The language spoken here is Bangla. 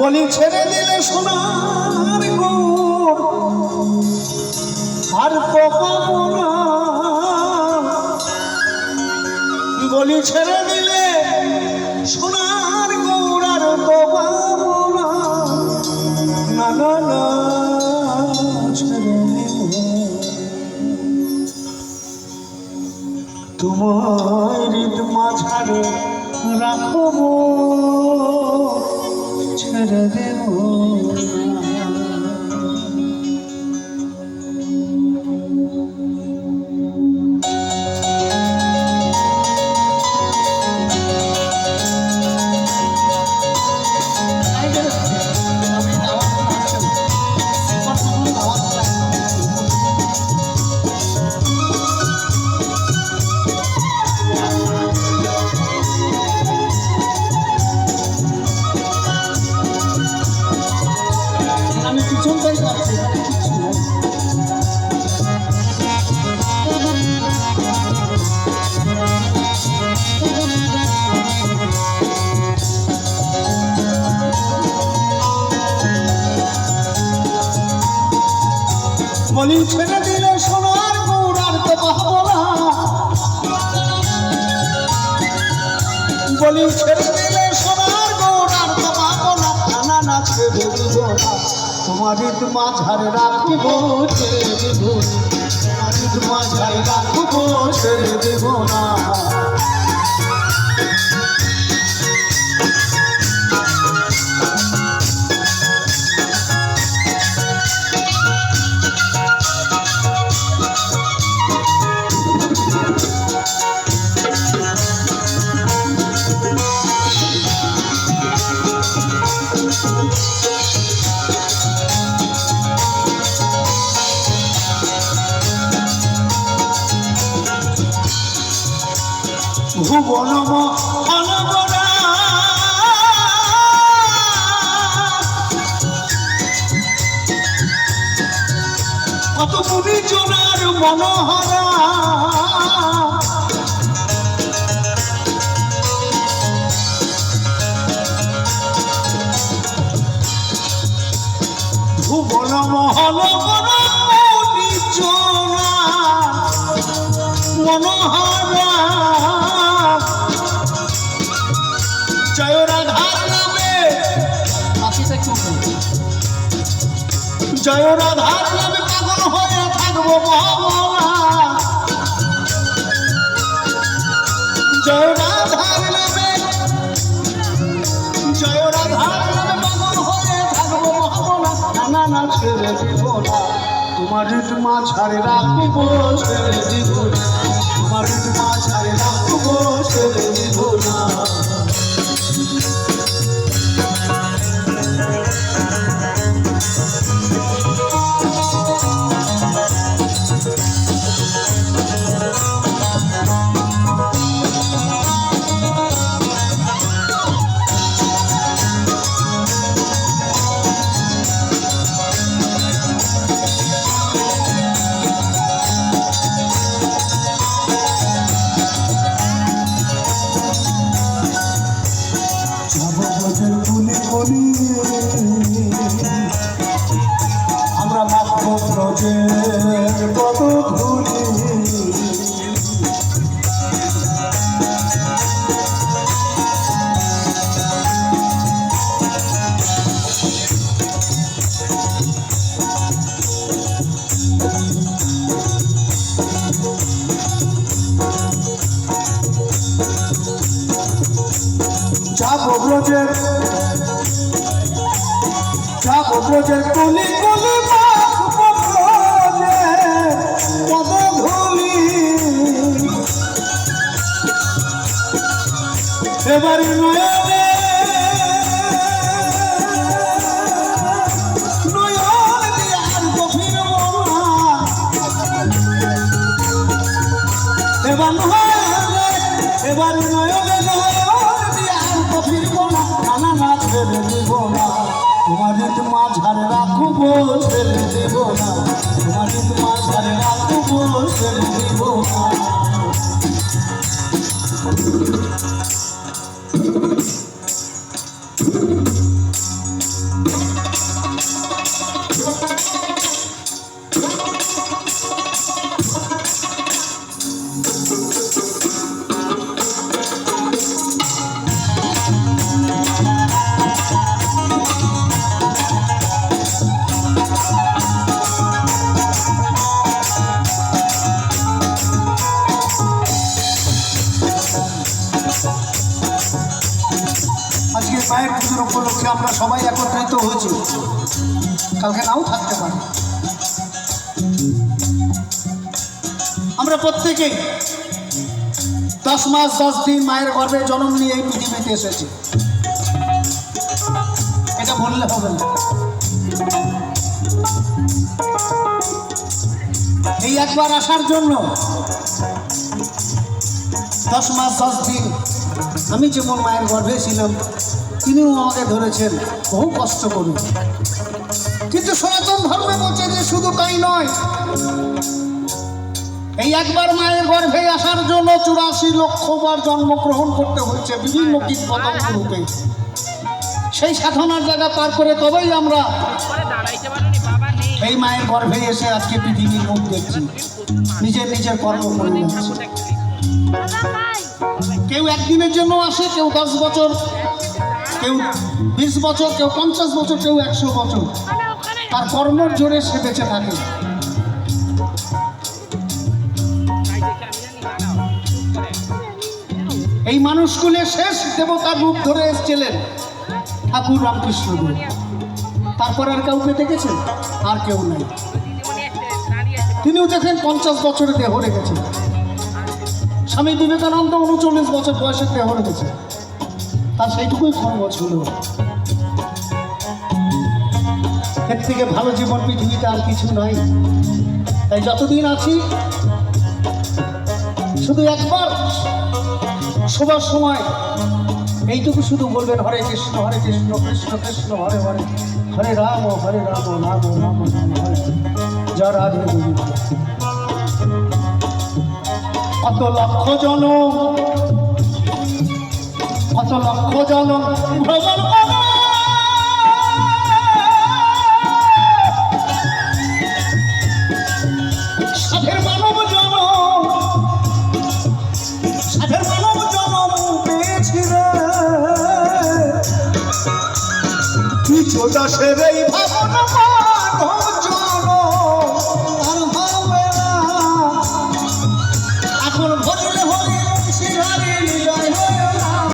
বলি ছেড়ে দিলে সোনার গৌর আর তো পাবো না, বলি ছেড়ে দিলে সোনার গৌর আর তো পাবো না, না না না ছেড়ে দিব তোমার হৃদ মাঝারে রাখবো, ছেড়ে দেব আমি পিছনটাই পাচ্ছি বলি ছেড়ে দিলে সোনার গৌর আর তো পাবো না, বলি ছেড়ে দিলে সোনার গৌর আর তো পাবো না, না না ছেড়ে দিব না তোমার হৃদ মাঝারে রাখবো, ছেড়ে দিব তোমার হৃদ মাঝারে রাখবো, ছেড়ে দিব না ভুবন মহানগরা কত মুনি জনার মনোহরা, ভুবন মহানগরা মুনি জনার মনোহরা, জয় রাধার নামে জয় রাধার নামে পাগল হয়ে থাকবো মহামনা, জয় রাধার নামে জয় রাধার নামে পাগল হয়ে থাকবো মহামনা, না না ছেড়ে দিব না তোমার হৃদ মাঝারে রাখবো, ছেড়ে দিব না তোমার হৃদ মাঝারে রাখবো, ছেড়ে দিব না আমরা মাত্র ব্রজের কত ধুলি, যাবো ব্রজের কুলি কুলি কত ধুলি, এবারে নয়নে নয়ন দিয়ার গভীর মনা, এবার নয়নে এবারে নয়নে নয়ন দিয়ার গভীর মনা, না না ছেড়ে দিব না তোমার হৃদ মাঝারে রাখবো, ছেড়ে দিব না তোমার হৃদ মাঝারে রাখবো, ছেড়ে দিব না বছর উপলক্ষে আমরা সবাই একত্রিত হয়েছি, কালকে নাও থাকতে পারি। আমরা প্রত্যেকেই 10 মাস 10 দিন মায়ের গর্ভে জন্ম নিয়ে এই পৃথিবীতে এসেছি, এটা বললে হবে না। এই একবার আসার জন্য 10 মাস 10 দিন আমি যেমন মায়ের গর্ভে ছিলাম, তিনিও আমাকে ধরেছেন বহু কষ্ট করে। কিন্তু সনাতন ধর্মে বলছে যে শুধু তাই নয়, এই একবার মায়ের গর্ভে আসার জন্য 84 লক্ষ বার জন্মগ্রহণ করতে হয়েছে বিভিন্ন কীট পতঙ্গ রূপে। সেই সাধনার জায়গা পার করে তবেই আমরা এই মায়ের গর্ভে এসে আজকে পৃথিবীর মুখ দেখছি, নিজের নিজের কর্ম করে যাচ্ছি। কেউ একদিনের জন্য আসে, কেউ 10 বছর, কেউ 20 বছর, কেউ 50 বছর, কেউ 100 বছর। তার কর্মর জোরে সে বেঁচে থাকে। এই মানুষগুলোর শেষ দেবতার রূপ ধরে এসেছিলেন ঠাকুর রামকৃষ্ণ দেব। তারপর আর কাউকে দেখেছেন? আর কেউ নাই। তিনিও দেখেন 50 বছরে দেহ রেখেছেন। স্বামী বিবেকানন্দ 39 বছর বয়সে দেহ রেখেছে, তার সেইটুকুই কর্ম ছিল। এর থেকে ভালো জীবন পৃথিবীতে আর কিছু নাই। তাই যতদিন আছি শুধু একবার শোবার সময় এইটুকু শুধু বলবেন, হরে কৃষ্ণ কৃষ্ণ কৃষ্ণ হরে হরে, হরে রাম রাম রাম হরে, যা রাধে গোবিন্দ। কত লক্ষ জনম ভ্রমণ সাধের মানব জনম পেয়েছি রে, তুই দাসের এই ভাবনা